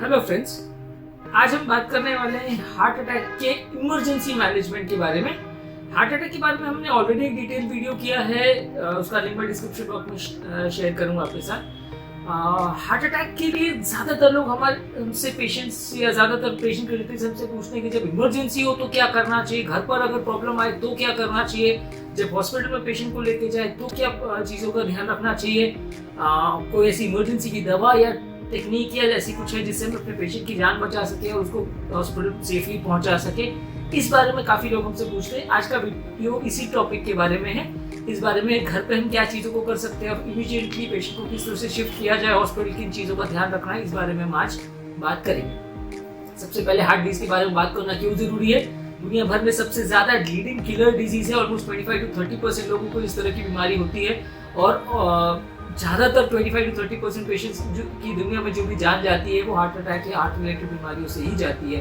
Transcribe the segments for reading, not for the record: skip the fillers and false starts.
Hello friends, आज हम बात करने वाले हैं हार्ट अटैक के इमरजेंसी मैनेजमेंट के बारे में। हार्ट अटैक के बारे में हमने ऑलरेडी एक डिटेल वीडियो किया है, उसका लिंक मैं डिस्क्रिप्शन बॉक्स में शेयर करूंगा आपके साथ। हार्ट अटैक के लिए ज़्यादातर लोग हमसे पेशेंट्स या ज़्यादातर पेशेंट रिलेटिव्स हमसे पूछते हैं कि जब इमरजेंसी हो तो क्या करना चाहिए, घर पर अगर प्रॉब्लम आए तो क्या करना चाहिए, जब हॉस्पिटल में पेशेंट को लेके जाए तो क्या चीज़ों का ध्यान रखना चाहिए, कोई ऐसी इमरजेंसी की दवा या टेक्निक या ऐसी कुछ है जिससे हम अपने पेशेंट की जान बचा सके और उसको हॉस्पिटल सेफली पहुंचा सके। इस बारे में काफ़ी लोग हमसे पूछते हैं। आज का वीडियो इसी टॉपिक के बारे में है। इस बारे में घर पे हम क्या चीज़ों को कर सकते हैं और इमीडिएटली पेशेंट को किस तरह से शिफ्ट किया जाए हॉस्पिटल, किन चीज़ों का ध्यान रखना है, इस बारे में हम आज बात करेंगे। सबसे पहले हार्ट डिजीज के बारे में बात करना क्यों जरूरी है। दुनिया भर में सबसे ज़्यादा लीडिंग किलर डिजीज है। ऑलमोस्ट 25 to 30% लोगों को इस तरह की बीमारी होती है और ज़्यादातर 25 to 30% पेशेंट्स की दुनिया में जो भी जान जाती है वो हार्ट अटैक या हार्ट रिलेटेड बीमारियों से ही जाती है।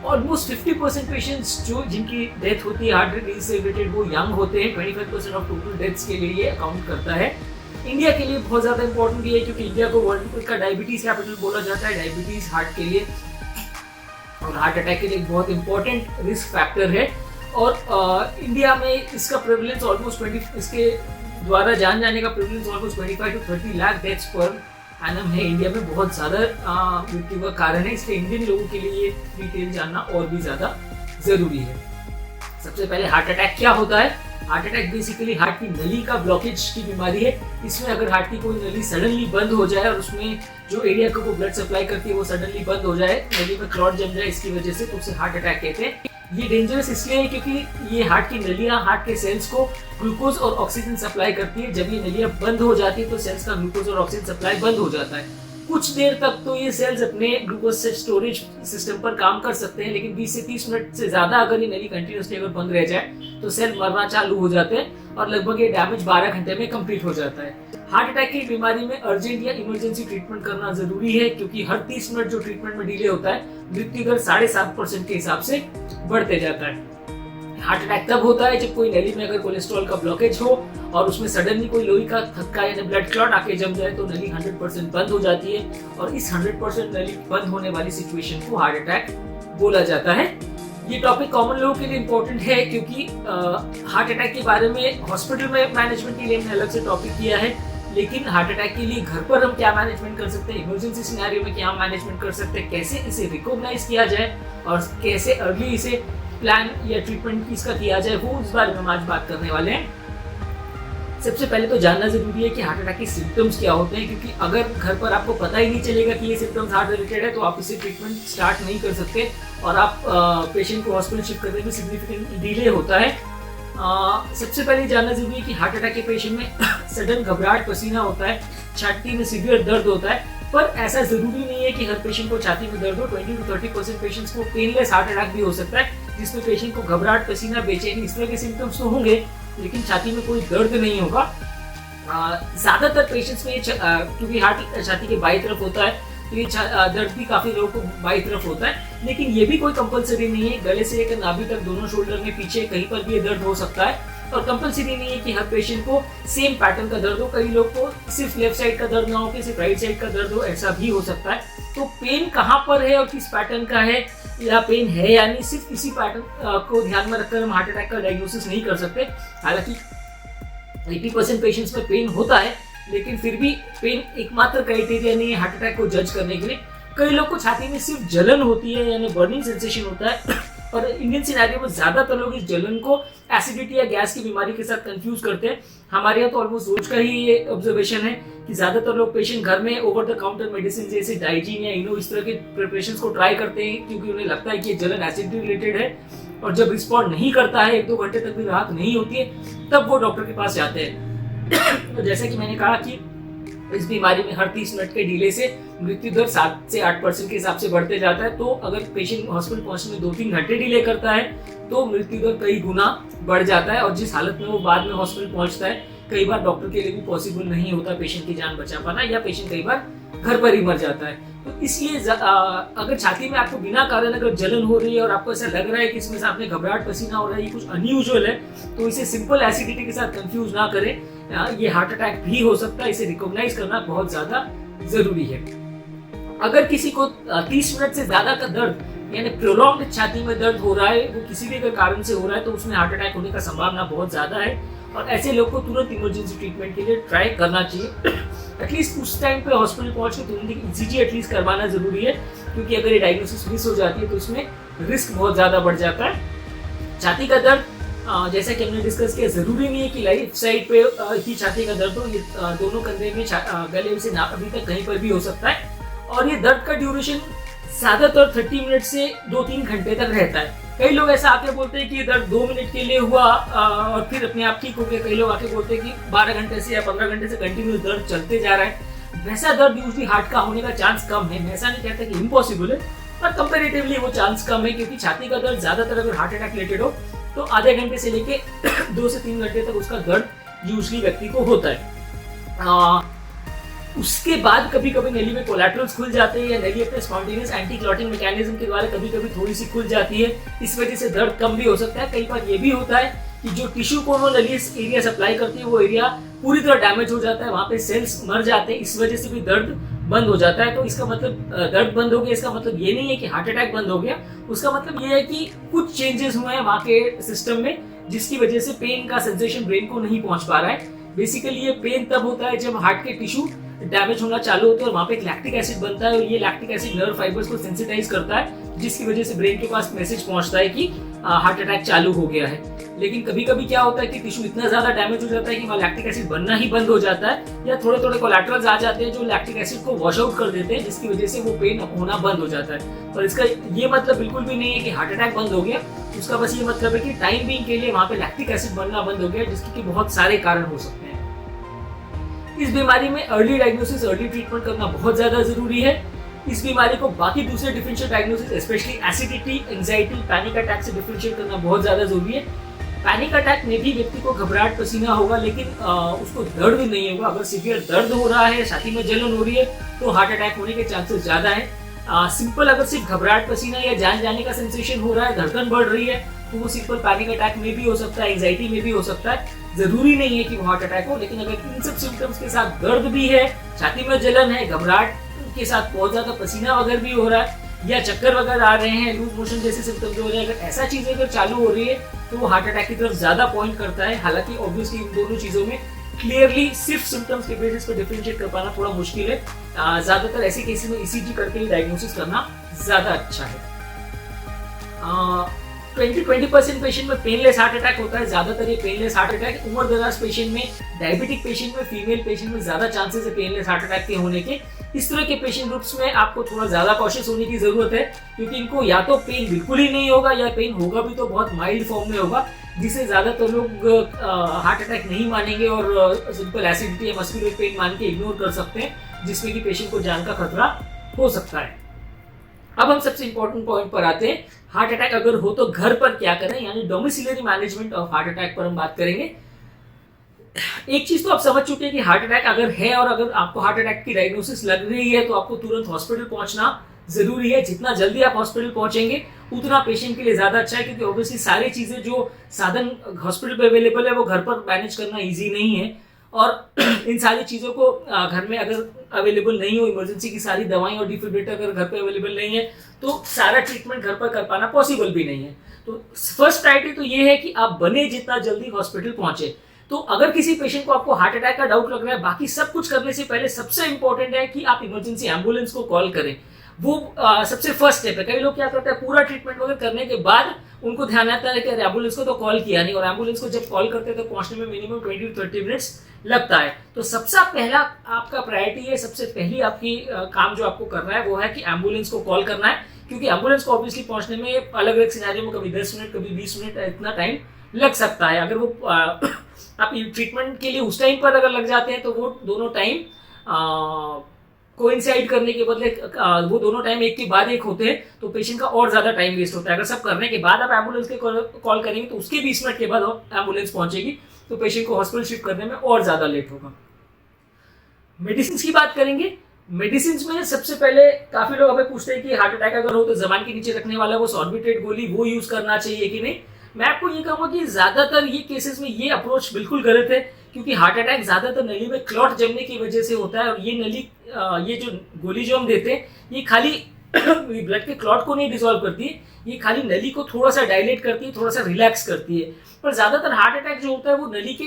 ऑलमोस्ट 50% पेशेंट्स जो जिनकी डेथ होती है हार्ट डिजीज से रिलेटेड वो यंग होते हैं। 25% ऑफ टोटल डेथ्स के लिए ये अकाउंट करता है। इंडिया के लिए बहुत ज़्यादा इंपॉर्टेंट भी है क्योंकि इंडिया को वर्ल्ड का डायबिटीज़ कैपिटल बोला जाता है। डायबिटीज़ हार्ट के लिए और हार्ट अटैक के लिए एक बहुत इंपॉर्टेंट रिस्क फैक्टर है और इंडिया में इसका प्रेवलेंस ऑलमोस्ट 20 इसके द्वारा जान जाने का prevalence almost 25 to 30 lakh deaths per annum है। इंडिया में बहुत ज़्यादा मृत्यु का कारण है, इसलिए इंडियन लोगों के लिए ये डिटेल जानना और भी ज़्यादा ज़रूरी है। सबसे पहले हार्ट अटैक क्या होता है। हार्ट अटैक बेसिकली हार्ट की नली का ब्लॉकेज की बीमारी है। इसमें अगर हार्ट की कोई नली सडनली बंद हो जाए और उसमें जो एरिया को ब्लड सप्लाई करती है वो सडनली बंद हो जाए, नली में क्लॉट जम जाए इसकी वजह से, तो उसे हार्ट अटैक कहते हैं। ये डेंजरस इसलिए है क्योंकि ये हार्ट की नलियां हार्ट के सेल्स को ग्लूकोज और ऑक्सीजन सप्लाई करती है। जब ये नलियां बंद हो जाती है तो सेल्स का ग्लूकोज और ऑक्सीजन सप्लाई बंद हो जाता है। कुछ देर तक तो ये सेल्स अपने ग्लूकोज से स्टोरेज सिस्टम पर काम कर सकते हैं, लेकिन 20 से 30 मिनट से ज्यादा अगर ये नली कंटिन्यूसली अगर बंद रह जाए तो सेल मरना चालू हो जाते हैं और लगभग ये डैमेज 12 घंटे में कंप्लीट हो जाता है। हार्ट अटैक की बीमारी में अर्जेंट या इमरजेंसी ट्रीटमेंट करना जरूरी है क्योंकि हर 30 मिनट जो ट्रीटमेंट में डिले होता है मृत्यु दर 7.5% के हिसाब से बढ़ते जाता है। हार्ट अटैक तब होता है जब कोई नली में अगर कोलेस्ट्रॉल का ब्लॉकेज हो और उसमें सडनली कोई लोही का थक्का यानी ब्लड क्लॉट आके जम जाए तो नली 100% बंद हो जाती है और इस 100% नली बंद होने वाली सिचुएशन को हार्ट अटैक बोला जाता है। ये टॉपिक कॉमन लोगों के लिए इम्पोर्टेंट है क्योंकि हार्ट अटैक के बारे में हॉस्पिटल में मैनेजमेंट के लिए हमने अलग से टॉपिक किया है, लेकिन हार्ट अटैक के लिए घर पर हम क्या मैनेजमेंट कर सकते हैं, इमरजेंसी सिनेरियो में क्या मैनेजमेंट कर सकते हैं, कैसे इसे रिकॉग्नाइज किया जाए और कैसे अर्ली इसे प्लान या ट्रीटमेंट इसका किया जाए, वो इस बारे में हम आज बात करने वाले हैं। सबसे पहले तो जानना जरूरी है कि हार्ट अटैक के सिम्टम्स क्या होते हैं, क्योंकि अगर घर पर आपको पता ही नहीं चलेगा कि ये सिम्टम्स हार्ट रिलेटेड है तो आप इसे ट्रीटमेंट स्टार्ट नहीं कर सकते और आप पेशेंट को हॉस्पिटल शिफ्ट करने में सिग्निफिकेंट डिले होता है। सबसे पहले जानना जरूरी है कि हार्ट अटैक के पेशेंट में सडन घबराहट, पसीना होता है, छाती में सीवियर दर्द होता है, पर ऐसा जरूरी नहीं है कि हर पेशेंट को छाती में दर्द हो। 20 to 30% पेशेंट्स को पेनलेस हार्ट अटैक भी हो सकता है जिसमें पेशेंट को घबराहट, पसीना, बेचैनी इस तरह के सिम्टम्स तो होंगे लेकिन छाती में कोई दर्द नहीं होगा। ज्यादातर पेशेंट्स में क्योंकि हार्ट छाती के बाई तरफ होता है तो ये दर्द भी काफी लोगों को बाई तरफ होता है, लेकिन ये भी कोई कंपलसरी नहीं है। गले से लेकर नाभि तक दोनों शोल्डर में पीछे कहीं पर भी ये दर्द हो सकता है और कंपलसरी नहीं है कि हर पेशेंट को सेम पैटर्न का दर्द हो। कई लोग को सिर्फ लेफ्ट साइड का दर्द ना हो कि सिर्फ राइट साइड का दर्द हो, ऐसा भी हो सकता है। तो पेन कहाँ पर है और किस पैटर्न का है या पेन है या नहीं, सिर्फ इसी पैटर्न को ध्यान में रखकर हम हार्ट अटैक का डायग्नोसिस नहीं कर सकते। हालांकि 80% पेशेंट्स में पेन होता है लेकिन फिर भी पेन एकमात्र क्राइटेरिया नहीं है हार्ट अटैक को जज करने के लिए। कई लोग को छाती में सिर्फ जलन होती है यानी बर्निंग सेंसेशन होता है और इंडियन सिनेरियो में ज्यादातर लोग इस जलन को एसिडिटी या गैस की बीमारी के साथ कंफ्यूज करते हैं। हमारे यहाँ तो ऑलमोस्ट रोज का ही ये ऑब्जर्वेशन है कि ज्यादातर लोग पेशेंट घर में ओवर द काउंटर मेडिसिन जैसे डाइजीन या इनो इस तरह के प्रिपरेशंस को ट्राई करते हैं क्योंकि उन्हें लगता है कि ये जलन एसिडिटी रिलेटेड है और जब रिस्पॉन्ड नहीं करता है, 1-2 घंटे तक भी राहत नहीं होती है, तब वो डॉक्टर के पास जाते हैं। तो जैसा कि मैंने कहा कि इस बीमारी में हर 30 मिनट के डिले से मृत्यु दर 7 से 8% के हिसाब से बढ़ते जाता है। तो अगर पेशेंट हॉस्पिटल पहुंचने में 2-3 घंटे डिले करता है तो मृत्यु दर कई गुना बढ़ जाता है और जिस हालत में वो बाद में हॉस्पिटल पहुंचता है कई बार डॉक्टर के लिए भी पॉसिबल नहीं होता पेशेंट की जान बचा पाना या पेशेंट कई बार घर पर ही मर जाता है। तो इसलिए अगर छाती में आपको बिना कारण अगर जलन हो रही है और आपको ऐसा लग रहा है कि इसमें से आपने घबराहट, पसीना हो रहा है, ये कुछ अनयूजुअल है, तो इसे सिंपल एसिडिटी के साथ कंफ्यूज ना करें। ये हार्ट अटैक भी हो सकता है, इसे रिकॉग्नाइज करना बहुत ज्यादा जरूरी है। अगर किसी को 30 मिनट से ज्यादा का दर्द यानी प्रोलॉन्ग्ड छाती में दर्द हो रहा है, वो किसी भी कारण से हो रहा है, तो उसमें हार्ट अटैक होने का संभावना बहुत ज्यादा है और ऐसे लोग को तुरंत इमरजेंसी ट्रीटमेंट के लिए ट्राई करना चाहिए। एटलीस्ट उस टाइम पे हॉस्पिटल पहुंच के तुरंत ईसीजी एटलीस्ट करवाना जरूरी है, क्योंकि अगर ये डायग्नोसिस मिस हो जाती है तो उसमें रिस्क बहुत ज्यादा बढ़ जाता है। छाती का दर्द जैसा कि हमने डिस्कस किया, जरूरी नहीं है कि राइट साइड पे ही छाती का दर्द हो, ये दोनों कंधे में गले से अभी तक कहीं पर भी हो सकता है और ये दर्द का ड्यूरेशन ज्यादातर 30 मिनट से 2-3 घंटे तक रहता है। कई लोग ऐसा आके बोलते हैं कि दर्द 2 मिनट के लिए हुआ और फिर अपने आप ठीक हो गया। कई लोग आके बोलते हैं कि 12 घंटे से या 15 घंटे से कंटिन्यूस दर्द चलते जा रहा है। वैसा दर्द यूजली हार्ट का होने का चांस कम है। मैं ऐसा नहीं कहता कि इम्पॉसिबल है, पर कंपेरेटिवली वो चांस कम है, क्योंकि छाती का दर्द ज्यादातर अगर हार्ट अटैक रिलेटेड हो तो आधे घंटे से लेके 2 से 3 घंटे तक उसका दर्द यूजली व्यक्ति को होता है। उसके बाद कभी कभी नली में कोलैटरल्स खुल जाते हैं या नली अपने स्पॉन्टेनियस एंटी क्लॉटिंग मैकेनिज्म के द्वारा कभी कभी थोड़ी सी खुल जाती है, इस वजह से दर्द कम भी हो सकता है। कई बार ये भी होता है कि जो टिश्यू को वो नली एरिया सप्लाई करती है वो एरिया पूरी तरह डैमेज हो जाता है, वहां पे सेल्स मर जाते हैं, इस वजह से भी दर्द बंद हो जाता है। तो इसका मतलब दर्द बंद हो गया, इसका मतलब ये नहीं है कि हार्ट अटैक बंद हो गया। उसका मतलब ये है कि कुछ चेंजेस हुए हैं वहां के सिस्टम में, जिसकी वजह से पेन का सेंसेशन ब्रेन को नहीं पहुंच पा रहा है। बेसिकली ये पेन तब होता है जब हार्ट के टिश्यू डैमेज होना चालू होता है और वहां पे एक लैक्टिक एसिड बनता है और ये लैक्टिक एसिड नर्व फाइबर्स को सेंसिटाइज करता है, जिसकी वजह से ब्रेन के पास मैसेज पहुंचता है कि हार्ट अटैक चालू हो गया है। लेकिन कभी कभी क्या होता है कि टिश्यू इतना ज्यादा डैमेज हो जाता है कि वहाँ लैक्टिक एसिड बनना ही बंद हो जाता है, या थोड़े थोड़े कोलैटरल्स आ जाते हैं जो लैक्टिक एसिड को वॉश आउट कर देते हैं, जिसकी वजह से वो पेन होना बंद हो जाता है। और इसका ये मतलब बिल्कुल भी नहीं है कि हार्ट अटैक बंद हो गया, उसका बस ये मतलब है कि टाइम बीइंग के लिए वहाँ पे लैक्टिक एसिड बनना बंद हो गया, जिसके बहुत सारे कारण हो सकते हैं। इस बीमारी में अर्ली डायग्नोसिस, अर्ली ट्रीटमेंट करना बहुत ज्यादा जरूरी है। इस बीमारी को बाकी दूसरे differential diagnosis specially acidity, anxiety, panic attack से डिफरेंशिएट करना बहुत ज्यादा जरूरी है। पैनिक अटैक में भी व्यक्ति को घबराहट, पसीना होगा, लेकिन उसको दर्द नहीं होगा। अगर सीवियर दर्द हो रहा है, छाती में जलन हो रही है, तो हार्ट अटैक होने के चांसेस ज्यादा है। सिंपल अगर सिर्फ घबराहट, पसीना या जान जाने का सेंसेशन हो रहा है, धड़कन बढ़ रही है, तो वो सिंपल पैनिक अटैक में भी हो सकता है, एंजाइटी में भी हो सकता है। जरूरी नहीं है कि वो हार्ट अटैक हो, लेकिन अगर इन सब सिम्टम्स के साथ दर्द भी है, छाती में जलन है, घबराहट के साथ बहुत ज्यादा पसीना वगैरह भी हो रहा है, या चक्कर वगैरह आ रहे हैं, लूज मोशन जैसे सिम्टम्स जो हो रहे हैं, अगर ऐसा चीजें अगर चालू हो रही है तो वो हार्ट अटैक की तरफ ज्यादा पॉइंट करता है। हालांकि ऑब्वियसली इन दोनों चीजों में क्लियरली सिर्फ सिम्टम्स के बेसिस पर डिफरेंशिएट कर पाना थोड़ा मुश्किल है। ज्यादातर ऐसे केसेस में ईसीजी करके ही डायग्नोसिस करना ज्यादा अच्छा है। 20% पेशेंट में पेनलेस हार्ट अटैक होता है। ज्यादातर ये पेनलेस हार्ट अटैक उम्र दराज पेशेंट में, डायबिटिक पेशेंट में, फीमेल पेशेंट में ज्यादा चांसेस है पेनलेस हार्ट अटैक के होने के। इस तरह के पेशेंट ग्रुप्स में आपको थोड़ा ज्यादा कॉशियस होने की जरूरत है, क्योंकि इनको या तो पेन बिल्कुल ही नहीं होगा, या पेन होगा भी तो बहुत माइल्ड फॉर्म में होगा, जिसे ज्यादातर लोग हार्ट अटैक नहीं मानेंगे और सिंपल एसिडिटी या मस्कुलर पेन मान के इग्नोर कर सकते हैं, जिसमें कि पेशेंट को जान का खतरा हो सकता है। अब हम सबसे इंपॉर्टेंट पॉइंट पर आते हैं, हार्ट अटैक अगर हो तो घर पर क्या करें, यानी domiciliary management of heart attack पर हम बात करेंगे। एक चीज तो आप समझ चुके हैं कि हार्ट अटैक अगर है और अगर आपको हार्ट अटैक की डायग्नोसिस लग रही है तो आपको तुरंत हॉस्पिटल पहुंचना जरूरी है। जितना जल्दी आप हॉस्पिटल पहुंचेंगे उतना पेशेंट के लिए ज्यादा अच्छा है, क्योंकि ऑब्वियसली सारी चीजें जो साधन हॉस्पिटल पे अवेलेबल है वो घर पर मैनेज करना ईजी नहीं है, और इन सारी चीजों को घर में अगर अवेलेबल नहीं हो, इमरजेंसी की सारी दवाएं और डिफिब्रिलेटर अगर घर पे अवेलेबल नहीं है, तो सारा ट्रीटमेंट घर पर कर पाना पॉसिबल भी नहीं है। तो फर्स्ट प्रायोरिटी तो ये है कि आप बने जितना जल्दी हॉस्पिटल पहुंचे। तो अगर किसी पेशेंट को आपको हार्ट अटैक का डाउट लग रहा है, बाकी सब कुछ करने से पहले सबसे इंपॉर्टेंट है कि आप इमरजेंसी एम्बुलेंस को कॉल करें। वो सबसे फर्स्ट स्टेप है। कई लोग क्या करते हैं, पूरा ट्रीटमेंट वगैरह करने के बाद उनको ध्यान आता है कि एम्बुलेंस को तो कॉल किया नहीं, और एम्बुलेंस को जब कॉल करते हैं तो पहुंचने में मिनिमम 20 to 30 मिनट्स लगता है। तो सबसे पहला आपका प्रायोरिटी है, सबसे पहली आपकी काम जो आपको करना है वो है कि एम्बुलेंस को कॉल करना है, क्योंकि एम्बुलेंस को ऑब्वियसली पहुंचने में अलग अलग सिनेरियो में कभी 10 मिनट, कभी 20 मिनट इतना टाइम लग सकता है। अगर वो आप ट्रीटमेंट के लिए उस टाइम पर अगर लग जाते हैं तो वो दोनों टाइम कोइंसाइड करने के बदले वो दोनों टाइम एक के बाद एक होते हैं, तो पेशेंट का और ज्यादा टाइम वेस्ट होता है। अगर सब करने के बाद आप एम्बुलेंस के कॉल करेंगे तो उसके 20 मिनट के बाद एम्बुलेंस पहुंचेगी, तो पेशेंट को हॉस्पिटल शिफ्ट करने में और ज्यादा लेट होगा। मेडिसिन की बात करेंगे। मेडिसिन में सबसे पहले काफी लोग हमें पूछते हैं कि हार्ट अटैक अगर हो तो जबान के नीचे रखने वाला वो सॉर्बिट्रेट गोली वो यूज करना चाहिए कि नहीं। मैं आपको ये कहूंगा कि ज्यादातर ये केसेस में ये अप्रोच बिल्कुल गलत है, क्योंकि हार्ट अटैक ज्यादातर नली में क्लॉट जमने की वजह से होता है। और ये नली ये जो गोली जो हम देते हैं ये खाली ब्लड के क्लॉट को नहीं डिसॉल्व करती है, ये खाली नली को थोड़ा सा डायलेट करती है, थोड़ा सा रिलैक्स करती है। पर ज्यादातर हार्ट अटैक जो होता है वो नली के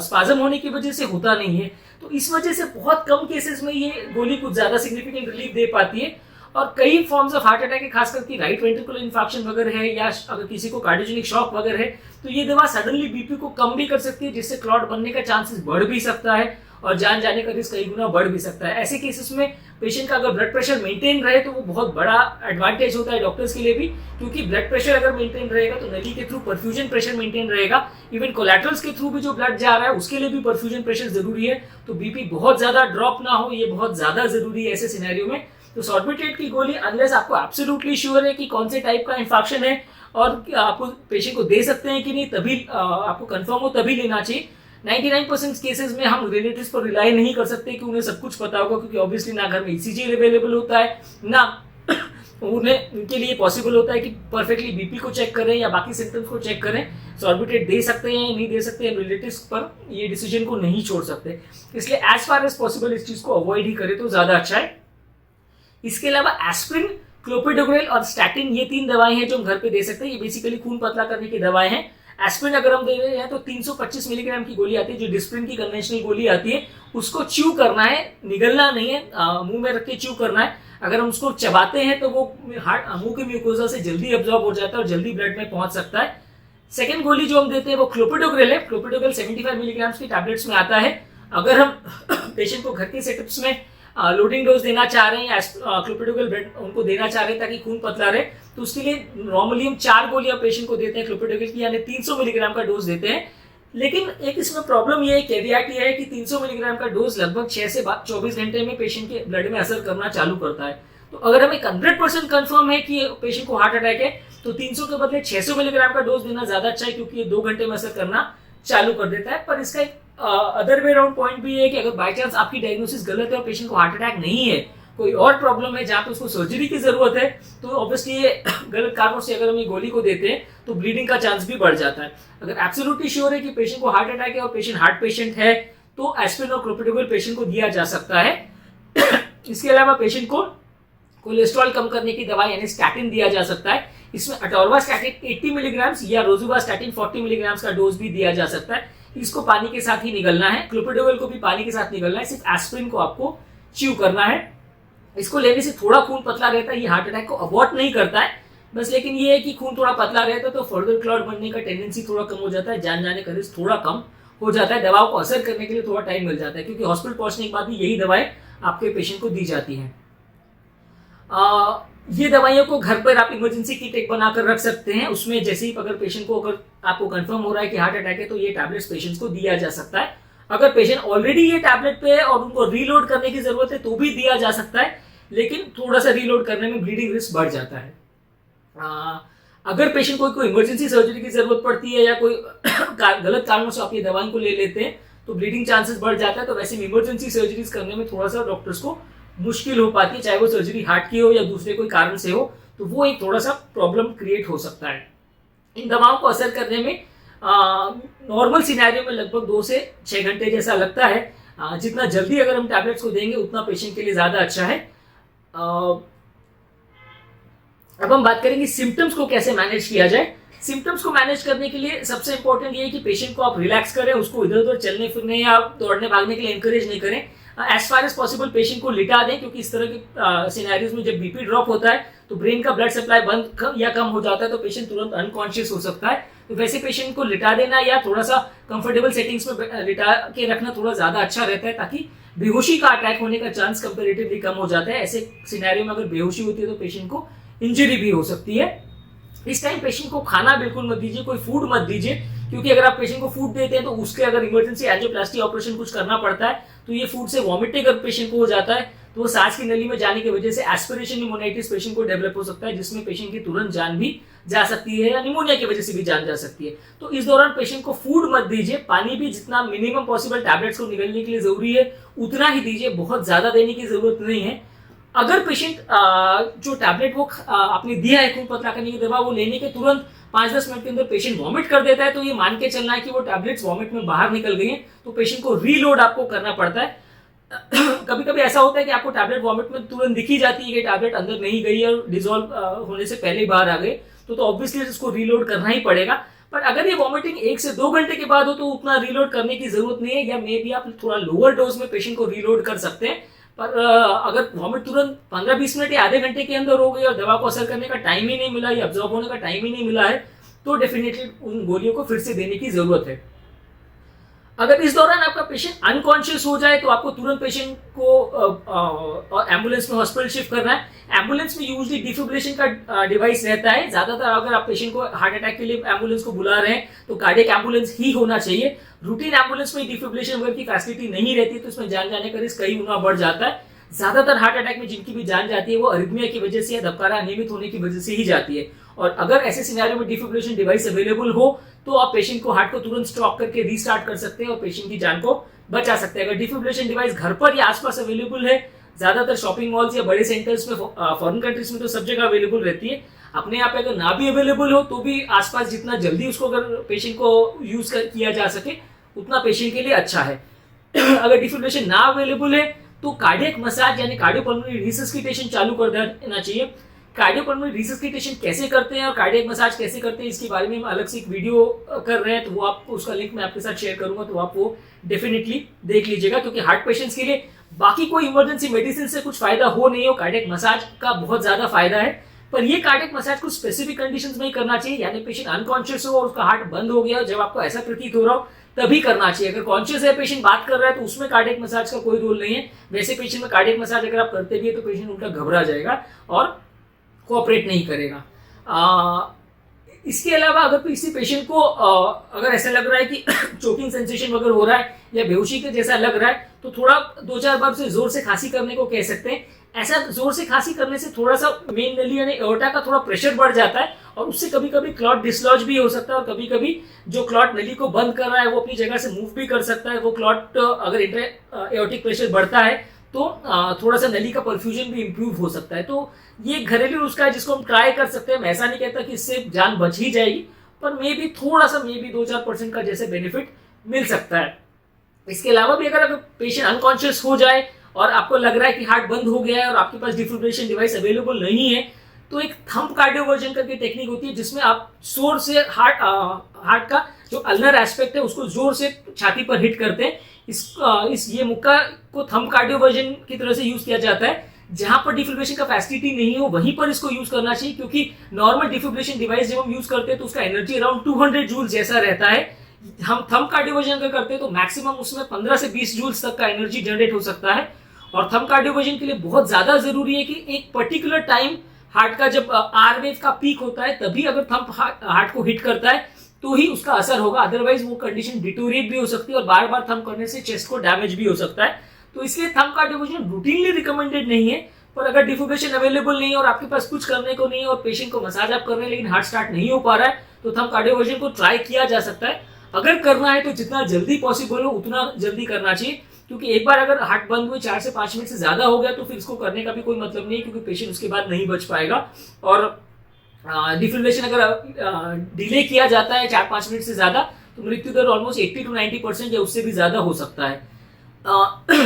स्पाज्म होने की वजह से होता नहीं है। तो इस वजह से बहुत कम केसेस में ये गोली कुछ ज्यादा सिग्निफिकेंट रिलीफ दे पाती है। और कई फॉर्म्स ऑफ हार्ट अटैक है, खास करके राइट वेंट्रिकुलर इन्फेक्शन वगैरह है, या अगर किसी को कार्डियोजेनिक शॉक वगैरह है, तो ये दवा सडनली बीपी को कम भी कर सकती है, जिससे क्लॉट बनने का चांसेस बढ़ भी सकता है और जान जाने का रिस्क कई गुना बढ़ भी सकता है। ऐसे केसेस में पेशेंट का अगर ब्लड प्रेशर मेंटेन रहे तो वो बहुत बड़ा एडवांटेज होता है डॉक्टर्स के लिए भी, क्योंकि ब्लड प्रेशर अगर मेंटेन रहेगा तो नली के थ्रू परफ्यूजन प्रेशर मेंटेन रहेगा। इवन कोलैटरल्स के थ्रू भी जो ब्लड जा रहा है उसके लिए भी परफ्यूजन प्रेशर जरूरी है। तो बीपी बहुत ज्यादा ड्रॉप ना हो, ये बहुत ज्यादा जरूरी है ऐसे सिनेरियो में। तो सॉर्बिट्रेट की गोली अनलेस आपको एब्सोल्युटली श्योर है कि कौन से टाइप का इन्फेक्शन है और आपको पेशेंट को दे सकते हैं कि नहीं, तभी आपको कंफर्म हो तभी लेना चाहिए। 99% केसेस में हम रिलेटिव्स पर रिलाई नहीं कर सकते कि उन्हें सब कुछ पता होगा, क्योंकि ऑब्वियसली ना घर में ईसीजी अवेलेबल होता है, ना उनके लिए पॉसिबल होता है कि परफेक्टली बीपी को चेक करें या बाकी सिम्टम्स को चेक करें। सॉर्बिट्रेट दे सकते हैं या नहीं दे सकते हैं, रिलेटिव्स पर ये डिसीजन को नहीं छोड़ सकते। इसलिए एज फार एज पॉसिबल इस चीज को अवॉइड ही करें तो ज्यादा अच्छा है। इसके अलावा एस्प्रिन, क्लोपिडोग्रेल और स्टैटिन, ये 3 दवाएं हैं जो हम घर पे दे सकते हैं। ये बेसिकली खून पतला करने की दवाएं हैं। एस्प्रिन अगर हम दे रहे हैं तो 325 मिलीग्राम की गोली आती है, जो डिस्प्रिन की कन्वेंशनल गोली आती है, उसको च्यू करना है, निगलना नहीं है, मुंह में रख के च्यू करना है। अगर हम उसको चबाते हैं तो वो मुंह के म्यूकोजा से जल्दी अब्जॉर्ब हो जाता है और जल्दी ब्लड में पहुंच सकता है। सेकेंड गोली जो हम देते हैं वो क्लोपिडोग्रेल है। क्लोपिडोग्रेल 75 मिलीग्राम की टैबलेट्स में आता है। अगर हम पेशेंट को घर के सेटअप्स में लोडिंग डोज देना चाह रहे हैं या क्लोपिडोग्रेल ब्लड उनको देना चाह रहे हैं ताकि खून पतला रहे, तो उसके लिए नॉर्मली हम 4 गोलियां पेशेंट को देते हैं क्लोपिडोग्रेल की, यानी 300 मिलीग्राम का डोज देते हैं। लेकिन एक इसमें प्रॉब्लम ये है, कैवियाट ये है कि 300 मिलीग्राम का डोज लगभग 6 से 24 घंटे में पेशेंट के ब्लड में असर करना चालू करता है। तो अगर हमें 100% कंफर्म है कि पेशेंट को हार्ट अटैक है तो 300 के बदले 600 मिलीग्राम का डोज देना ज्यादा अच्छा है, क्योंकि ये 2 घंटे में असर करना चालू कर देता है। पर इसका एक अदर वे राउंड पॉइंट भी है कि अगर बाय चांस आपकी डायग्नोसिस गलत है और पेशेंट को हार्ट अटैक नहीं है, कोई और प्रॉब्लम है जहां पे उसको सर्जरी की जरूरत है, तो ऑब्वियसली ये गलत कारणों से अगर हम ये गोली को देते हैं तो ब्लीडिंग का चांस भी बढ़ जाता है। अगर एब्सोल्युटली श्योर है कि पेशेंट को हार्ट अटैक है और पेशेंट हार्ट पेशेंट है तो एस्पिरिन और क्लोपिडोग्रेल पेशेंट को दिया जा सकता है। इसके अलावा पेशेंट को कोलेस्ट्रॉल कम करने की दवाई यानी स्टैटिन दिया जा सकता है। इसमें अटोरवास्टैटिन 80 मिलीग्राम या रोजुवास्टैटिन 40 मिलीग्राम का डोज भी दिया जा सकता है। इसको पानी के साथ ही निगलना है। क्लोपिडोग्रेल को भी पानी के साथ निगलना है। सिर्फ एस्पिरिन को आपको च्यू करना है। इसको लेने से थोड़ा खून पतला रहता है, ये हार्ट अटैक को अबॉर्ट नहीं करता है बस, लेकिन ये है कि खून थोड़ा पतला रहता है तो फर्दर क्लॉट बनने का टेंडेंसी थोड़ा कम हो जाता है, जान जाने का रिस्क थोड़ा कम हो जाता है। दवाओं को असर करने के लिए थोड़ा टाइम मिल जाता है, क्योंकि हॉस्पिटल पहुंचने के बाद भी यही दवाएं आपके पेशेंट को दी जाती हैं। ये दवाइयों को घर पर आप इमरजेंसी किट एक बनाकर रख सकते हैं। उसमें जैसे ही अगर पेशेंट को अगर आपको कंफर्म हो रहा है कि हार्ट अटैक है तो ये टैबलेट्स पेशेंट्स को दिया जा सकता है। अगर पेशेंट ऑलरेडी ये टैबलेट पे है और उनको रीलोड करने की जरूरत है तो भी दिया जा सकता है, लेकिन थोड़ा सा रीलोड करने में ब्लीडिंग रिस्क बढ़ जाता है। अगर पेशेंट को कोई इमरजेंसी सर्जरी की जरूरत पड़ती है या कोई गलत कारणों से आप ये दवाई को ले लेते हैं तो ब्लीडिंग चांसेस बढ़ जाता है। तो वैसे इमरजेंसी सर्जरीज करने में थोड़ा सा डॉक्टर्स को मुश्किल हो पाती है, चाहे वो सर्जरी हार्ट की हो या दूसरे कोई कारण से हो, तो वो एक थोड़ा सा प्रॉब्लम क्रिएट हो सकता है। इन दवाओं को असर करने में नॉर्मल सिनेरियो में लगभग 2 से 6 घंटे जैसा लगता है। जितना जल्दी अगर हम टैबलेट्स को देंगे उतना पेशेंट के लिए ज्यादा अच्छा है। अब हम बात करेंगे सिम्टम्स को कैसे मैनेज किया जाए। सिम्टम्स को मैनेज करने के लिए सबसे इंपॉर्टेंट ये है कि पेशेंट को आप रिलैक्स करें, उसको इधर उधर चलने फिरने या दौड़ने भागने के लिए एनकरेज नहीं करें। As far as possible patient को लिटा दें, क्योंकि इस तरह के सिनेरियोज में जब बीपी ड्रॉप होता है तो ब्रेन का ब्लड सप्लाई बंद या कम हो जाता है, तो पेशेंट तुरंत अनकॉन्शियस हो सकता है। तो वैसे पेशेंट को लिटा देना या थोड़ा सा कंफर्टेबल सेटिंग्स में लिटा के रखना थोड़ा ज्यादा अच्छा रहता है, ताकि बेहोशी का अटैक होने का चांस कंपेरेटिवली कम हो जाता है। ऐसे सिनेरियो में अगर बेहोशी होती है तो पेशेंट को इंजरी भी हो सकती है। इस टाइम पेशेंट को खाना बिल्कुल मत दीजिए, कोई फूड मत दीजिए, क्योंकि अगर आप पेशेंट को फूड देते हैं तो उसके अगर इमरजेंसी एंजियोप्लास्टी ऑपरेशन कुछ करना पड़ता है तो ये फूड से वॉमिटिंग अगर पेशेंट को हो जाता है तो वो सांस की नली में जाने की वजह से एस्पिरेशन निमोनाइटिस पेशेंट को डेवलप हो सकता है, जिसमें पेशेंट की तुरंत जान भी जा सकती है या निमोनिया की वजह से भी जान जा सकती है। तो इस दौरान पेशेंट को फूड मत दीजिए, पानी भी जितना मिनिमम पॉसिबल टैबलेट्स को निगलने के लिए जरूरी है उतना ही दीजिए, बहुत ज्यादा देने की जरूरत नहीं है। अगर पेशेंट जो टैबलेट वो आपने दिया है खून पतला करने की दवा, वो लेने के तुरंत 5-10 मिनट के अंदर पेशेंट वॉमिट कर देता है, तो ये मान के चलना है कि वो टैबलेट्स वॉमिट में बाहर निकल गई हैं, तो पेशेंट को रीलोड आपको करना पड़ता है। कभी कभी ऐसा होता है कि आपको टैबलेट वॉमिट में तुरंत दिखी जाती है कि टैबलेट अंदर नहीं गई और डिजोल्व होने से पहले ही बाहर आ गई, तो ऑब्वियसली इसको रीलोड करना ही पड़ेगा। पर अगर ये वॉमिटिंग 1 से 2 घंटे के बाद हो तो उतना रीलोड करने की जरूरत नहीं है, या मे बी आप थोड़ा लोअर डोज में पेशेंट को रीलोड कर सकते हैं। पर अगर वॉमिट तुरंत 15-20 मिनट या आधे घंटे के अंदर हो गई और दवा को असर करने का टाइम ही नहीं मिला या अब्जॉर्ब होने का टाइम ही नहीं मिला है, तो डेफिनेटली उन गोलियों को फिर से देने की जरूरत है। अगर इस दौरान आपका पेशेंट अनकॉन्शियस हो जाए तो आपको तुरंत पेशेंट को एम्बुलेंस में हॉस्पिटल शिफ्ट करना है। एम्बुलेंस में यूजली डिफिब्रिलेशन का डिवाइस रहता है। ज्यादातर अगर आप पेशेंट को हार्ट अटैक के लिए एम्बुलेंस को बुला रहे हैं तो कार्डियक एम्बुलेंस ही होना चाहिए। रूटीन एम्बुलेंस में डिफिब्रिलेशन वगैरह की फैसिलिटी नहीं रहती, तो इसमें जान जाने का रिस्क कई गुना बढ़ जाता है। ज्यादातर हार्ट अटैक में जिनकी भी जान जाती है वो अरिथमिया की वजह से या धबकारा अनियमित होने की वजह से ही जाती है। और अगर ऐसे सिनेरियो में डिफिब्रिलेशन डिवाइस अवेलेबल हो तो आप पेशेंट को हार्ट को तुरंत स्टॉप करके रीस्टार्ट कर सकते हैं और पेशेंट की जान को बचा सकते हैं। अगर डिफिब्रिलेशन डिवाइस घर पर या आसपास अवेलेबल है, ज्यादातर शॉपिंग मॉल्स या बड़े सेंटर्स में, फॉरेन कंट्रीज में तो सब जगह अवेलेबल रहती है। अपने यहाँ पे अगर ना भी अवेलेबल हो तो भी आसपास जितना जल्दी उसको अगर पेशेंट को यूज किया जा सके उतना पेशेंट के लिए अच्छा है। अगर डिफिब्रिलेशन ना अवेलेबल है तो कार्डियक मसाज यानी कार्डियोपल्मोनरी रिसस्सिटेशन चालू कर देना चाहिए। कार्डियोपल्मोनरी रिसस्सिटेशन कैसे करते हैं और कार्डियक मसाज कैसे करते हैं इसके बारे में हम अलग से एक वीडियो कर रहे हैं, तो वो आप उसका लिंक मैं आपके साथ शेयर करूंगा, तो आप वो डेफिनेटली देख लीजिएगा। क्योंकि हार्ट पेशेंट्स के लिए बाकी कोई इमरजेंसी मेडिसिन से कुछ फायदा हो नहीं हो, कार्डियक मसाज का बहुत ज्यादा फायदा है। पर ये कार्डियक मसाज कुछ स्पेसिफिक कंडीशंस में ही करना चाहिए, यानी पेशेंट अनकॉन्शियस हो और उसका हार्ट बंद हो गया, जब आपको ऐसा प्रतीत हो रहा हो तभी करना चाहिए। अगर कॉन्शियस है, पेशेंट बात कर रहा है, तो उसमें कार्डियक मसाज का कोई रोल नहीं है। वैसे पेशेंट में कार्डियक मसाज अगर आप करते भी है तो पेशेंट उनका घबरा जाएगा और कोऑपरेट नहीं करेगा। इसके अलावा अगर किसी पेशेंट को अगर ऐसा लग रहा है कि चोकिंग सेंसेशन वगैरह हो रहा है या बेहोशी के जैसा लग रहा है तो थोड़ा 2-4 बार से जोर से खांसी करने को कह सकते हैं। ऐसा जोर से खांसी करने से थोड़ा सा मेन नली यानी एओर्टा का थोड़ा प्रेशर बढ़ जाता है और उससे कभी कभी क्लॉट डिसलॉज भी हो सकता है, और कभी कभी जो क्लॉट नली को बंद कर रहा है वो अपनी जगह से मूव भी कर सकता है। वो क्लॉट अगर इंट्रा एओर्टिक प्रेशर बढ़ता है तो थोड़ा सा नली का परफ्यूजन भी इंप्रूव हो सकता है। तो ये घरेलू नुस्खा है जिसको हम ट्राई कर सकते हैं। मैं ऐसा नहीं कहता कि इससे जान बच ही जाएगी, पर मे भी थोड़ा सा 2-4% का जैसे बेनिफिट मिल सकता है। इसके अलावा भी अगर पेशेंट अनकॉन्शियस हो जाए और आपको लग रहा है कि हार्ट बंद हो गया है और आपके पास डिफिब्रिलेशन डिवाइस अवेलेबल नहीं है, तो एक थंब कार्डियोवर्जन करके टेक्निक होती है जिसमें आप जोर से हार्ट का जो अल्नर एस्पेक्ट है उसको जोर से छाती पर हिट करते हैं। ये मुक्का को थंब कार्डियोवर्जन की तरह से यूज किया जाता है। जहां पर डिफिब्रिलेशन का फैसिलिटी नहीं हो वहीं पर इसको यूज करना चाहिए, क्योंकि नॉर्मल डिफिब्रिलेशन डिवाइस जब हम यूज करते हैं तो उसका एनर्जी अराउंड 200 जूल जैसा रहता है। हम थंब कार्डियोवर्जन अगर करते हैं तो मैक्सिमम उसमें 15 से 20 जूल्स तक का एनर्जी जनरेट हो सकता है। और थंब कार्डियोवर्जन के लिए बहुत ज्यादा जरूरी है कि एक पर्टिकुलर टाइम हार्ट का जब आर वेव का पीक होता है तभी अगर थंब हार्ट को हिट करता है तो ही उसका असर होगा, अदरवाइज वो कंडीशन डिटोरिएट भी हो सकती है और बार बार थंब करने से चेस्ट को डैमेज भी हो सकता है। तो इसलिए थंब कार्डियोवर्जन रूटीनली रिकमेंडेड नहीं है। पर अगर डिफिब्रिलेशन अवेलेबल नहीं है और आपके पास कुछ करने को नहीं है और पेशेंट को मसाज आप कर रहे हैं लेकिन हार्ट स्टार्ट नहीं हो पा रहा है तो थंब कार्डियोवर्जन को ट्राई किया जा सकता है। अगर करना है तो जितना जल्दी पॉसिबल हो उतना जल्दी करना चाहिए, क्योंकि एक बार अगर हार्ट बंद हुए 4 से 5 मिनट से ज्यादा हो गया तो फिर इसको करने का भी कोई मतलब नहीं है, क्योंकि पेशेंट उसके बाद नहीं बच पाएगा। और डिफिब्रिलेशन अगर डिले किया जाता है 4-5 मिनट से ज्यादा तो मृत्यु दर ऑलमोस्ट 80 to 90% या उससे भी ज्यादा हो सकता है।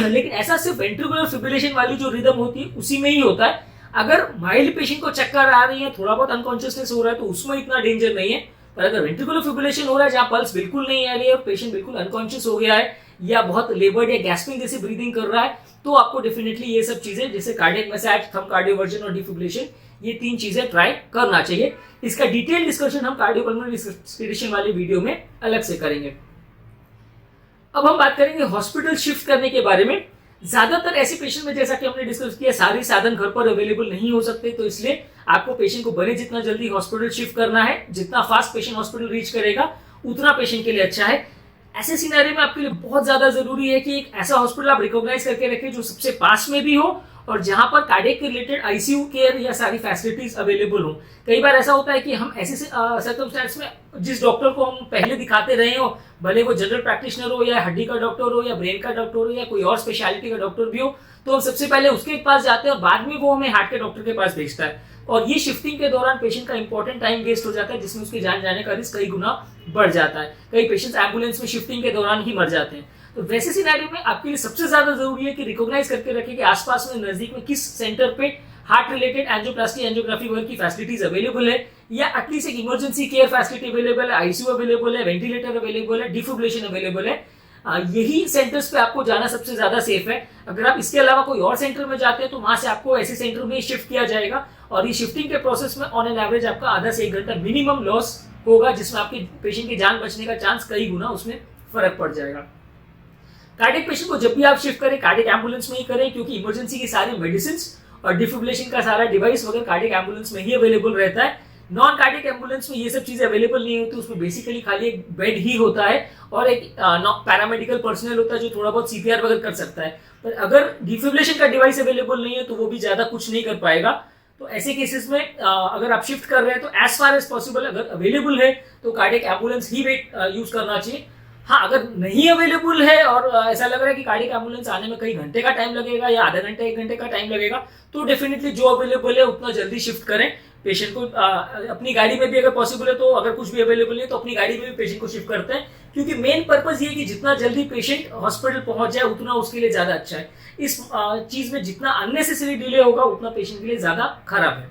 लेकिन ऐसा सिर्फ वेंट्रिकुलर फिब्रिलेशन वाली जो रिदम होती है उसी में ही होता है। अगर माइल्ड पेशेंट को चक्कर आ रही है, थोड़ा बहुत अनकॉन्शियसनेस हो रहा है तो उसमें इतना डेंजर नहीं है। पर अगर वेंट्रिकुलर फिब्रिलेशन हो रहा है जहां पल्स बिल्कुल नहीं आ रही है और पेशेंट बिल्कुल अनकॉन्शियस हो गया है या बहुत लेबर्ड या गैस्पिंग जैसी ब्रीदिंग कर रहा है तो आपको डेफिनेटली ये सब चीजें जैसे कार्डियक मसाज, थंब कार्डियोवर्जन और डिफिब्रिलेशन ये 3 चीजें ट्राई करना चाहिए। इसका डिटेल डिस्कशन हम कार्डियोपल्मोनरी रिसस्सिटेशन वाली वीडियो में अलग से करेंगे। अब हम बात करेंगे हॉस्पिटल शिफ्ट करने के बारे में। ज्यादातर ऐसे पेशेंट में जैसा कि हमने डिस्कस किया सारे साधन घर पर अवेलेबल नहीं हो सकते, तो इसलिए आपको पेशेंट को बने जितना जल्दी हॉस्पिटल शिफ्ट करना है। जितना फास्ट पेशेंट हॉस्पिटल रीच करेगा उतना पेशेंट के लिए अच्छा है। ऐसे सिनेरियो में आपके लिए बहुत ज्यादा जरूरी है कि एक ऐसा हॉस्पिटल आप रिकॉग्नाइज करके रखें जो सबसे पास में भी हो और जहां पर कार्डियक के रिलेटेड आईसीयू केयर या सारी फैसिलिटीज अवेलेबल हो। कई बार ऐसा होता है कि हम ऐसे सर्कमस्टेंस में जिस डॉक्टर को हम पहले दिखाते रहे हो, भले वो जनरल प्रैक्टिशनर हो या हड्डी का डॉक्टर हो या ब्रेन का डॉक्टर हो या कोई और स्पेशलिटी का डॉक्टर भी हो, तो हम सबसे पहले उसके पास जाते हैं और बाद में वो हमें हार्ट के डॉक्टर के पास भेजता है। और ये शिफ्टिंग के दौरान पेशेंट का इंपॉर्टेंट टाइम वेस्ट हो जाता है, जिसमें उसकी जान जाने का रिस्क कई गुना बढ़ जाता है। कई पेशेंट्स एम्बुलेंस में शिफ्टिंग के दौरान ही मर जाते हैं। तो वैसे सिनेरियो में आपके लिए सबसे ज्यादा जरूरी है कि रिकॉग्नाइज करके रखें कि आसपास में नजदीक में किस सेंटर पे हार्ट रिलेटेड एंजियोप्लास्टी एंजियोग्राफी वगैरह की फैसिलिटीज अवेलेबल है, या एटलीस्ट एक इमरजेंसी केयर फैसिलिटी अवेलेबल है, आईसीयू अवेलेबल है, वेंटिलेटर अवेलेबल है, डिफिब्रिलेशन अवेलेबल है। यही सेंटर्स पे आपको जाना सबसे ज्यादा सेफ है। अगर आप इसके अलावा कोई और सेंटर में जाते हैं तो वहां से आपको ऐसे सेंटर में शिफ्ट किया जाएगा, और ये शिफ्टिंग के प्रोसेस में ऑन एन एवरेज आपका आधा से 1 घंटा मिनिमम लॉस होगा, जिसमें आपके पेशेंट की जान बचने का चांस कई गुना उसमें फर्क पड़ जाएगा। कार्डियक पेशेंट को जब भी आप शिफ्ट करें कार्डियक एम्बुलेंस में ही करें, क्योंकि इमरजेंसी की सारी मेडिसिन और डिफिब्रिलेशन का सारा डिवाइस वगैरह कार्डियक एम्बुलेंस में ही अवेलेबल रहता है। नॉन कार्डियक एम्बुलेंस में ये सब चीजें अवेलेबल नहीं होती, उसमें बेसिकली खाली एक बेड ही होता है और एक पैरामेडिकल पर्सनल होता है जो थोड़ा बहुत सीपीआर वगैरह कर सकता है। पर अगर डिफिब्रिलेशन का डिवाइस अवेलेबल नहीं है तो वो भी ज्यादा कुछ नहीं कर पाएगा। तो ऐसे केसेस में अगर आप शिफ्ट कर रहे हैं तो एज फार एज पॉसिबल अगर अवेलेबल है तो कार्डियक एम्बुलेंस ही यूज करना चाहिए। हाँ, अगर नहीं अवेलेबल है और ऐसा लग रहा है कि कार्डियक एम्बुलेंस आने में कई घंटे का टाइम लगेगा या आधा घंटे 1 घंटे का टाइम लगेगा, तो डेफिनेटली जो अवेलेबल है उतना जल्दी शिफ्ट करें। पेशेंट को अपनी गाड़ी में भी अगर पॉसिबल है तो, अगर कुछ भी अवेलेबल है तो अपनी गाड़ी में भी पेशेंट को शिफ्ट करते हैं, क्योंकि मेन पर्पस ये है कि जितना जल्दी पेशेंट हॉस्पिटल पहुंच जाए उतना उसके लिए ज्यादा अच्छा है। इस चीज में जितना अननेसेसरी डिले होगा उतना पेशेंट के लिए ज्यादा खराब है।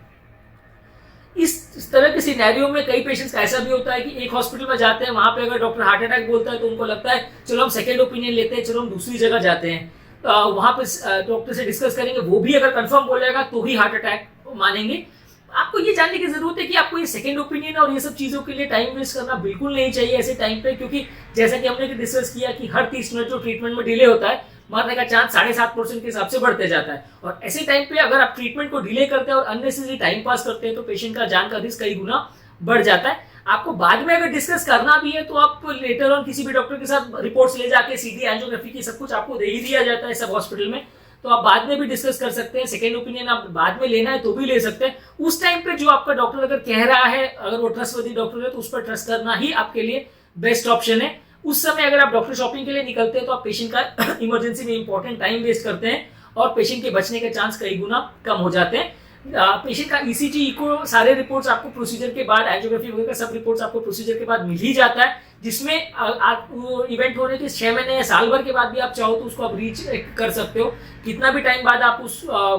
इस तरह के सिनेरियो में कई पेशेंट्स का ऐसा भी होता है कि एक हॉस्पिटल में जाते हैं, वहां पे अगर डॉक्टर हार्ट अटैक बोलता है तो उनको लगता है चलो हम सेकेंड ओपिनियन लेते हैं, चलो हम दूसरी जगह जाते हैं, वहां पे डॉक्टर से डिस्कस करेंगे, वो भी अगर कंफर्म बोलेगा तो ही हार्ट अटैक मानेंगे। आपको ये जानने की जरूरत है कि आपको ये सेकंड ओपिनियन और ये सब चीजों के लिए टाइम वेस्ट करना बिल्कुल नहीं चाहिए ऐसे टाइम पे, क्योंकि जैसा कि हमने डिस्कस किया कि हर 30 मिनट जो ट्रीटमेंट में डिले होता है, मरने का चांस 7.5% के हिसाब से बढ़ते जाता है। और ऐसे टाइम पे अगर आप ट्रीटमेंट को डिले करते हैं और अननेसेसरी टाइम पास करते हैं तो पेशेंट का जान का रिस्क कई गुना बढ़ जाता है। आपको बाद में अगर डिस्कस करना भी है तो आप लेटर ऑन किसी भी डॉक्टर के साथ रिपोर्ट्स ले जाके सीधी एंजियोग्राफी की सब कुछ आपको दे ही दिया जाता है सब हॉस्पिटल में, तो आप बाद में भी डिस्कस कर सकते हैं। सेकेंड ओपिनियन आप बाद में लेना है तो भी ले सकते हैं। उस टाइम पे जो आपका डॉक्टर अगर कह रहा है, अगर वो ट्रस्टवर्दी डॉक्टर है तो उस पर ट्रस्ट करना ही आपके लिए बेस्ट ऑप्शन है। उस समय अगर आप डॉक्टर शॉपिंग के लिए निकलते हैं तो आप पेशेंट का इमरजेंसी में इंपॉर्टेंट टाइम वेस्ट करते हैं और पेशेंट के बचने के चांस कई गुना कम हो जाते हैं। पेशेंट का ईसीजी, इको, सारे रिपोर्ट्स आपको प्रोसीजर के बाद, एंजियोग्राफी वगैरह सब रिपोर्ट्स आपको प्रोसीजर के बाद मिल ही जाता है, जिसमें आप इवेंट होने के 6 महीने या साल भर के बाद भी आप चाहो तो उसको आप रीच कर सकते हो। कितना भी टाइम बाद आप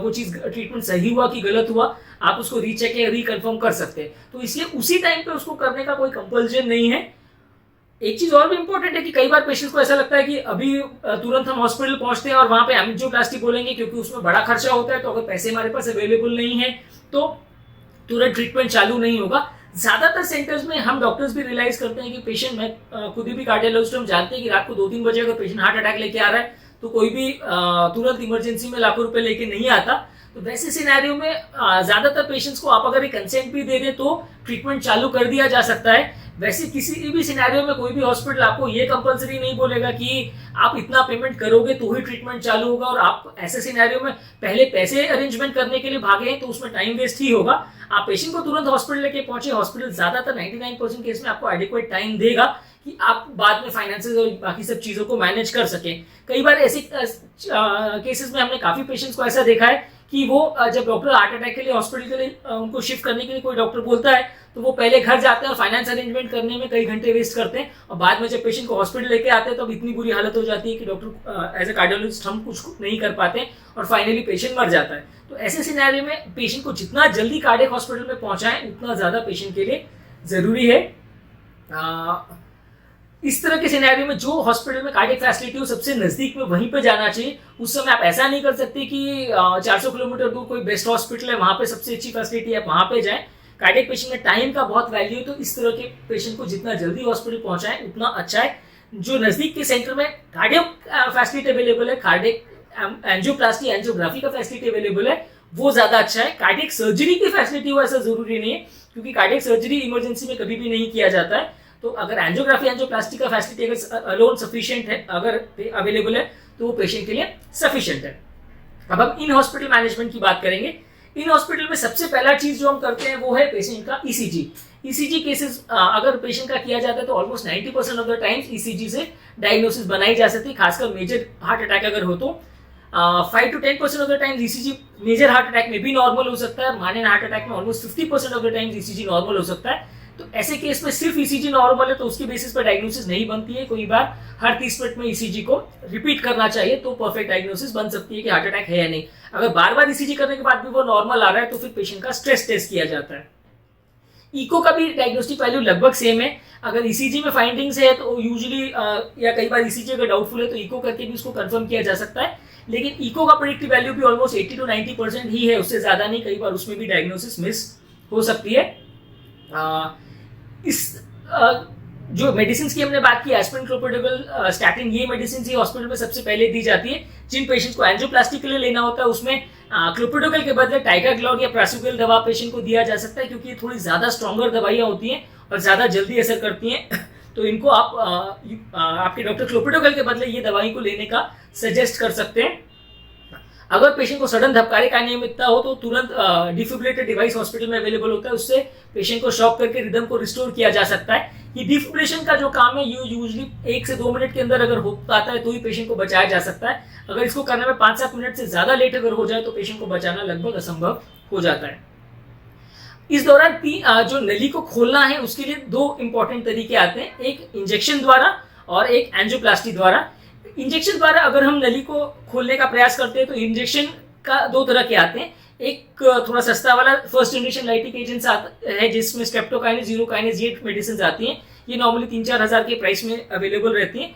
वो चीज ट्रीटमेंट सही हुआ कि गलत हुआ, आप उसको रीचेक या रिकन्फर्म कर सकते हैं। तो इसलिए उसी टाइम पे उसको करने का कोई कंपल्जन नहीं है। एक चीज और भी इंपॉर्टेंट है कि कई बार पेशेंट्स को ऐसा लगता है कि अभी तुरंत हम हॉस्पिटल पहुंचते हैं और वहां पे एंजियोप्लास्टी बोलेंगे क्योंकि उसमें बड़ा खर्चा होता है, तो अगर पैसे हमारे पास अवेलेबल नहीं है तो तुरंत ट्रीटमेंट चालू नहीं होगा। ज्यादातर सेंटर्स में हम डॉक्टर्स भी रियलाइज करते हैं कि पेशेंट, मैं खुद भी कार्डियोलॉजिस्ट, हम जानते हैं कि रात को 2-3 बजे अगर पेशेंट हार्ट अटैक लेके आ रहा है तो कोई भी तुरंत इमरजेंसी में लाखों रुपए लेके नहीं आता। तो वैसे सिनेरियो में ज्यादातर पेशेंट्स को आप अगर एक कंसेंट भी दे दें तो ट्रीटमेंट चालू कर दिया जा सकता है। वैसे किसी भी सिनेरियो में कोई भी हॉस्पिटल आपको ये कंपलसरी नहीं बोलेगा कि आप इतना पेमेंट करोगे तो ही ट्रीटमेंट चालू होगा, और आप ऐसे सिनेरियो में पहले पैसे अरेंजमेंट करने के लिए भागे हैं तो उसमें टाइम वेस्ट ही होगा। आप पेशेंट को तुरंत हॉस्पिटल लेके पहुंचे, हॉस्पिटल ज्यादातर 99% केस में आपको एडिक्वेट टाइम देगा कि आप बाद में फाइनेंसेस और बाकी सब चीजों को मैनेज कर सकें। कई बार ऐसे केसेस में हमने काफी पेशेंट्स को ऐसा देखा है कि वो जब डॉक्टर हार्ट अटैक के लिए हॉस्पिटल के लिए उनको शिफ्ट करने के लिए कोई डॉक्टर बोलता है तो वो पहले घर जाते हैं और फाइनेंस अरेंजमेंट करने में कई घंटे वेस्ट करते हैं, और बाद में जब पेशेंट को हॉस्पिटल लेके आते हैं तो अब इतनी बुरी हालत हो जाती है कि डॉक्टर एज ए कार्डियोलॉजिस्ट हम कुछ नहीं कर पाते और फाइनली पेशेंट मर जाता है। तो ऐसे सिनेरियो में पेशेंट को जितना जल्दी कार्डियक हॉस्पिटल में पहुंचाएं उतना ज्यादा पेशेंट के लिए जरूरी है। इस तरह के सिनेरियो में जो हॉस्पिटल में कार्डियक फैसिलिटी हो सबसे नजदीक में वहीं पे जाना चाहिए। उस समय आप ऐसा नहीं कर सकते कि 400 किलोमीटर दूर कोई बेस्ट हॉस्पिटल है वहां पे सबसे अच्छी फैसिलिटी है आप वहां पे जाएं। कार्डियक पेशेंट में टाइम का बहुत वैल्यू है, तो इस तरह के पेशेंट को जितना जल्दी हॉस्पिटल पहुंचाएं उतना अच्छा है। जो नजदीक के सेंटर में कार्डियक फैसिलिटी अवेलेबल है, कार्डियक एंजियोप्लास्टी एंजियोग्राफी का फैसिलिटी अवेलेबल है, वो ज्यादा अच्छा है। कार्डियक सर्जरी की फैसिलिटी हो ऐसा जरूरी नहीं है, क्योंकि कार्डियक सर्जरी इमरजेंसी में कभी भी नहीं किया जाता है। तो अगर एंजियोग्राफी एंजियोप्लास्टी का फैसिलिटी अगर अलोन सफिशिएंट है, अगर अवेलेबल है तो वो पेशेंट के लिए सफिशिएंट है। अब हम इन हॉस्पिटल मैनेजमेंट की बात करेंगे। इन हॉस्पिटल में सबसे पहला चीज जो हम करते हैं वो है पेशेंट का ईसीजी। ईसीजी केसेस अगर पेशेंट का किया जाता है तो almost 90% of the times ECG से डायग्नोसिस बनाई जा सकती है, खासकर मेजर हार्ट अटैक अगर हो तो। 5 to 10% of the time ECG major heart attack में भी नॉर्मल हो सकता है, माइनर हार्ट अटैक में almost 50% of the time ECG normal हो सकता है। तो ऐसे केस में सिर्फ ईसीजी नॉर्मल है तो उसकी बेसिस पर डायग्नोसिस नहीं बनती है, कोई बार हर 30 मिनट में ईसीजी को रिपीट करना चाहिए तो परफेक्ट डायग्नोसिस बन सकती है कि हार्ट अटैक है या नहीं। अगर बार बार ईसीजी करने के बाद भी वो नॉर्मल आ रहा है तो फिर पेशेंट का स्ट्रेस टेस्ट किया जाता है। इको का भी डायग्नोस्टिक वैल्यू लगभग सेम है। अगर ईसीजी में फाइंडिंग्स है तो यूजुअली या कई बार ईसीजी अगर डाउटफुल है तो इको करके भी उसको कंफर्म किया जा सकता है, लेकिन इको का प्रेडिक्टिव वैल्यू भी ऑलमोस्ट 80 to 90% ही है, उससे ज्यादा नहीं। कई बार उसमें भी डायग्नोसिस मिस हो सकती है। जो मेडिसिन की हमने बात की, एस्पिरिन, क्लोपिडोग्राल, स्टैटिन, ये मेडिसिन ही हॉस्पिटल में सबसे पहले दी जाती है। जिन पेशेंट्स को एंजियोप्लास्टी के लिए लेना होता है उसमें क्लोपिडोग्राल के बदले टाइगाग्लॉन या प्रासुगेल दवा पेशेंट को दिया जा सकता है, क्योंकि ये थोड़ी ज्यादा स्ट्रॉन्गर दवाइयां होती हैं और ज्यादा जल्दी असर करती हैं। तो इनको आप आपके डॉक्टर क्लोपिडोग्राल के बदले ये दवाई को लेने का सजेस्ट कर सकते हैं। अगर पेशेंट को सडन धबकारे का अनियमितता हो तो तुरंत डिफिब्रिलेटर डिवाइस हॉस्पिटल में अवेलेबल होता है, उससे पेशेंट को शॉक करके रिदम को रिस्टोर किया जा सकता है। ये डिफिब्रिलेशन का जो काम है यूजुअली 1 से 2 मिनट के अंदर अगर हो पाता है तो ही पेशेंट को बचाया जा सकता है। अगर इसको करने में 5-7 मिनट से ज्यादा लेट अगर हो जाए तो पेशेंट को बचाना लगभग असंभव हो जाता है। इस दौरान जो नली को खोलना है उसके लिए 2 इंपॉर्टेंट तरीके आते हैं, एक इंजेक्शन द्वारा और एक एंजियोप्लास्टी द्वारा। इंजेक्शन द्वारा अगर हम नली को खोलने का प्रयास करते हैं तो इंजेक्शन का 2 तरह के आते हैं। एक थोड़ा सस्ता वाला फर्स्ट जनरेशन लाइटिक एजेंट्स है जिसमें स्ट्रेप्टोकाइनेज, यूरोकाइनेज, ये मेडिसिन आती हैं। ये नॉर्मली 3-4 हज़ार के प्राइस में अवेलेबल रहती हैं।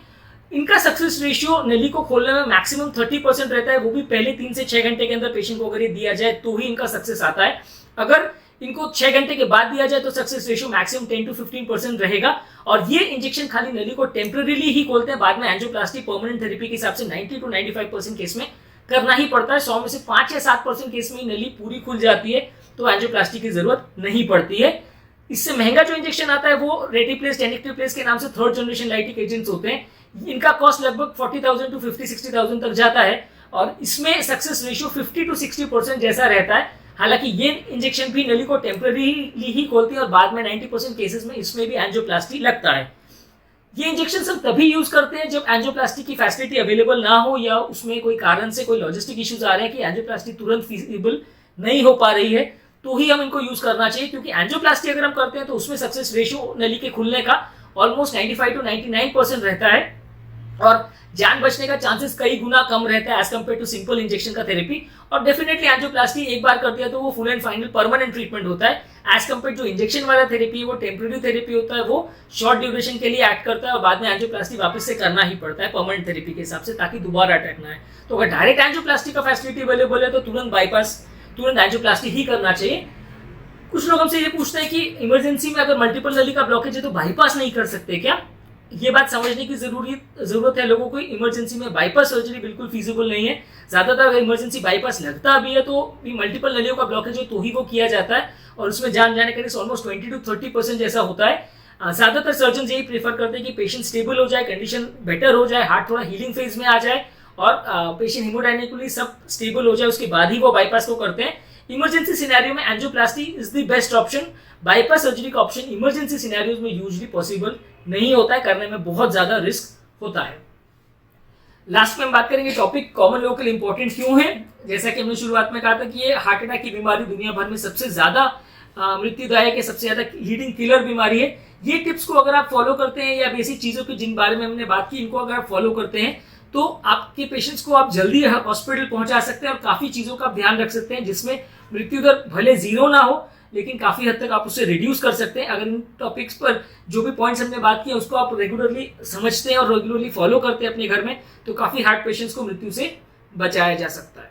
इनका सक्सेस रेशियो नली को खोलने में मैक्सिमम 30% रहता है, वो भी पहले 3 से 6 घंटे के अंदर पेशेंट को अगर ये दिया जाए तो ही इनका सक्सेस आता है। अगर इनको 6 घंटे के बाद दिया जाए तो सक्सेस रेशियो मैक्सिमम 10 to 15% रहेगा। और ये इंजेक्शन खाली नली को टेम्पररीली ही खोलते हैं, बाद में एंजियोप्लास्टी परमानेंट थेरेपी के हिसाब से 90 to 95% केस में करना ही पड़ता है। 100 में से 5 या 7% केस में नली पूरी खुल जाती है तो एंजियोप्लास्टी की जरूरत नहीं पड़ती है। इससे महंगा जो इंजेक्शन आता है वो रेटिप्लेस, टेनिक्टिप्लेस के नाम से 3rd जनरेशन लाइटिक एजेंट्स होते हैं। इनका कॉस्ट लगभग 40,000 to 50-60,000 तक जाता है और इसमें सक्सेस रेशियो 50 to 60% जैसा रहता है। हालांकि ये इंजेक्शन भी नली को टेम्पररीली ही खोलती है और बाद में 90% केसेस में इसमें भी एंजियोप्लास्टी लगता है। ये इंजेक्शन हम तभी यूज करते हैं जब एंजियोप्लास्टी की फैसिलिटी अवेलेबल ना हो या उसमें कोई कारण से कोई लॉजिस्टिक इश्यूज आ रहे हैं कि एंजियोप्लास्टी तुरंत फीजिबल नहीं हो पा रही है, तो ही हम इनको यूज करना चाहिए। क्योंकि एंजियोप्लास्टी अगर हम करते हैं तो उसमें सक्सेस रेशियो नली के खुलने का ऑलमोस्ट 95 to 99% रहता है और जान बचने का चांसेस कई गुना कम रहता है as compare to simple injection का थेरेपी। और डेफिनेटली एंजियोप्लास्टी एक बार कर दिया तो वो full and final permanent treatment होता है एज कम्पेयर जो इंजेक्शन वाला थेरेपी है वो टेम्पररी थेरेपी होता है, वो शॉर्ट ड्यूरेशन के लिए एक्ट करता है और बाद में एंजियोप्लास्टी वापस से करना ही पड़ता है परमानेंट थेरेपी के हिसाब से ताकि दोबारा अटैक ना आए। तो अगर डायरेक्ट एंजियोप्लास्टी का फैसिलिटी अवेलेबल है तो तुरंत एंजियोप्लास्टी ही करना चाहिए। कुछ लोग हमसे ये पूछते हैं कि इमरजेंसी में अगर मल्टीपल नली का ब्लॉकेज है तो बाईपास नहीं कर सकते क्या? ये बात समझने की जरूरत है लोगों को। इमरजेंसी में बाईपास सर्जरी बिल्कुल फीजिबल नहीं है। ज्यादातर अगर इमरजेंसी बाईपास लगता भी है तो भी मल्टीपल नलियों का ब्लॉकेज हो तो ही वो किया जाता है और उसमें जान जाने का रिस्क ऑलमोस्ट 20 to 30% जैसा होता है। ज्यादातर सर्जन यही प्रेफर करते हैं कि पेशेंट स्टेबल हो जाए, कंडीशन बेटर हो जाए, हार्ट थोड़ा हीलिंग फेज में आ जाए और पेशेंट हेमोडायनेमिकली सब स्टेबल हो जाए, उसके बाद ही वो बाईपास को करते हैं। इमरजेंसी सिनेरियो में angioplasty is the best option. Bypass surgery का ऑप्शन इमरजेंसी सिनेरियोज में यूजुअली पॉसिबल नहीं होता है, करने में बहुत ज्यादा रिस्क होता है। लास्ट में हम बात करेंगे टॉपिक कॉमन लोकल इंपॉर्टेंट क्यों है। जैसा कि हमने शुरुआत में कहा था कि ये हार्ट अटैक की बीमारी दुनिया भर में सबसे ज्यादा मृत्युदायक है, सबसे ज्यादा लीडिंग किलर बीमारी है। ये टिप्स को अगर आप फॉलो करते हैं या बेसिक चीजों की जिन बारे में हमने बात की इनको अगर आप फॉलो करते हैं तो आपके पेशेंट्स को आप जल्दी हॉस्पिटल पहुंचा सकते हैं और काफी चीजों का ध्यान रख सकते हैं जिसमें मृत्यु दर भले 0 ना हो लेकिन काफी हद तक आप उससे रिड्यूस कर सकते हैं। अगर इन टॉपिक्स पर जो भी पॉइंट्स हमने बात की उसको आप रेगुलरली समझते हैं और रेगुलरली फॉलो करते हैं अपने घर में तो काफी हार्ट पेशेंट्स को मृत्यु से बचाया जा सकता है।